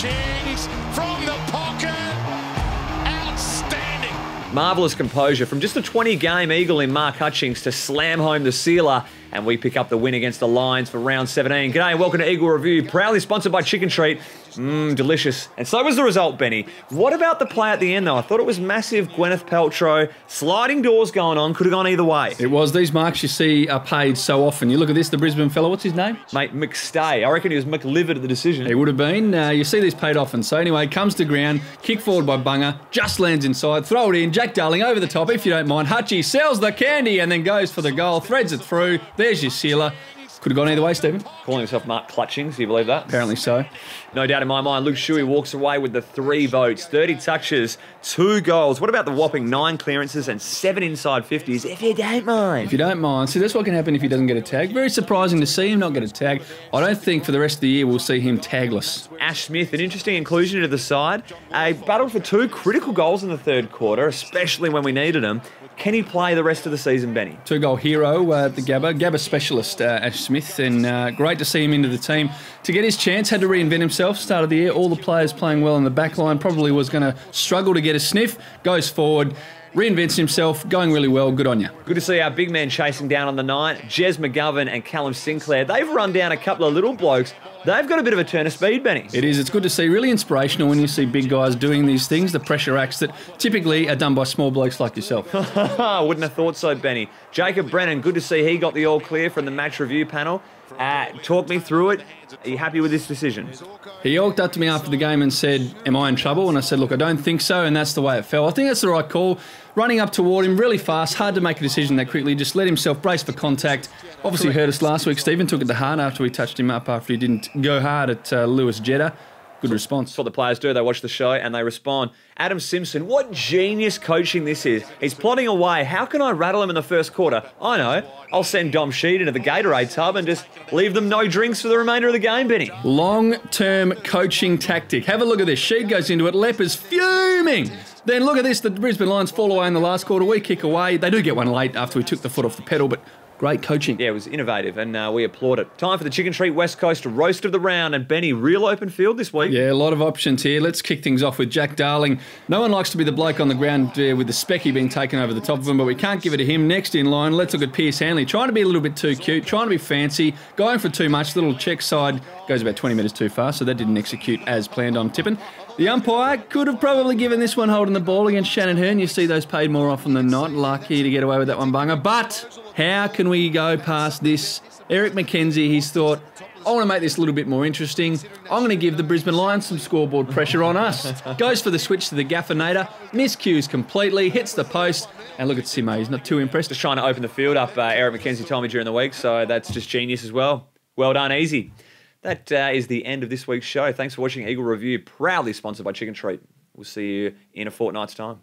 Hutchings from the pocket. Outstanding. Marvellous composure from just a 20-game Eagle in Mark Hutchings to slam home the sealer, and we pick up the win against the Lions for round 17. G'day and welcome to Eagle Review, proudly sponsored by Chicken Treat. Delicious. And so was the result, Benny. What about the play at the end, though? I thought it was massive. Gwyneth Paltrow, sliding doors going on, could have gone either way. It was. These marks you see are paid so often. You look at this, the Brisbane fella, what's his name? Mate, McStay. I reckon he was McLivered at the decision. He would have been. You see these paid often. So anyway, comes to ground, kick forward by Bunga, just lands inside, throw it in, Jack Darling over the top, if you don't mind. Hutchie sells the candy and then goes for the goal, threads it through. There's your sealer. Could have gone either way, Stephen. Calling himself Mark Clutchings, do you believe that? Apparently so. No doubt in my mind, Luke Shuey walks away with the 3 votes, 30 touches, 2 goals. What about the whopping 9 clearances and 7 inside 50s, if you don't mind? If you don't mind. See, that's what can happen if he doesn't get a tag. Very surprising to see him not get a tag. I don't think for the rest of the year we'll see him tagless. Ash Smith, an interesting inclusion to the side. A battle for 2 critical goals in the third quarter, especially when we needed them. Can he play the rest of the season, Benny? 2-goal hero at the Gabba specialist, Ash Smith, and great to see him into the team. To get his chance, had to reinvent himself, start of the year, all the players playing well in the back line, probably was going to struggle to get a sniff, goes forward, reinvents himself, going really well, good on you. Good to see our big man chasing down on the night. Jez McGovern and Callum Sinclair, they've run down a couple of little blokes. They've got a bit of a turn of speed, Benny. It is. It's good to see. Really inspirational when you see big guys doing these things, the pressure acts that typically are done by small blokes like yourself. Wouldn't have thought so, Benny. Jacob Brennan, good to see he got the all clear from the match review panel. Talk me through it. Are you happy with this decision? He walked up to me after the game and said, am I in trouble? And I said, look, I don't think so, and that's the way it fell. I think that's the right call. Running up toward him really fast, hard to make a decision that quickly, just let himself brace for contact. Obviously hurt us last week. Stephen took it to heart after we touched him up after he didn't go hard at Lewis Jeddah. Good response. That's what the players do. They watch the show and they respond. Adam Simpson, what genius coaching this is. He's plotting away. How can I rattle him in the first quarter? I know. I'll send Dom Sheed into the Gatorade tub and just leave them no drinks for the remainder of the game, Benny. Long-term coaching tactic. Have a look at this. Sheed goes into it. Lepper's fuming. Then look at this. The Brisbane Lions fall away in the last quarter. We kick away. They do get one late after we took the foot off the pedal, but great coaching. Yeah, it was innovative, and we applaud it. Time for the Chicken Treat West Coast roast of the round, and Benny, real open field this week. Yeah, a lot of options here. Let's kick things off with Jack Darling. No one likes to be the bloke on the ground with the specky being taken over the top of him, but we can't give it to him. Next in line, let's look at Pierce Hanley. Trying to be a little bit too cute, trying to be fancy, going for too much. Little check side goes about 20 metres too far, so that didn't execute as planned on tipping. The umpire could have probably given this one holding the ball against Shannon Hearn. You see those paid more often than not. Lucky to get away with that one, Bunga. But how can we go past this? Eric McKenzie, he's thought, I want to make this a little bit more interesting. I'm going to give the Brisbane Lions some scoreboard pressure on us. Goes for the switch to the gaffinator, miscues completely, hits the post, and look at Simo. He's not too impressed. Just trying to open the field up. Eric McKenzie told me during the week, so that's just genius as well. Well done, easy. That is the end of this week's show. Thanks for watching Eagle Review, proudly sponsored by Chicken Treat. We'll see you in a fortnight's time.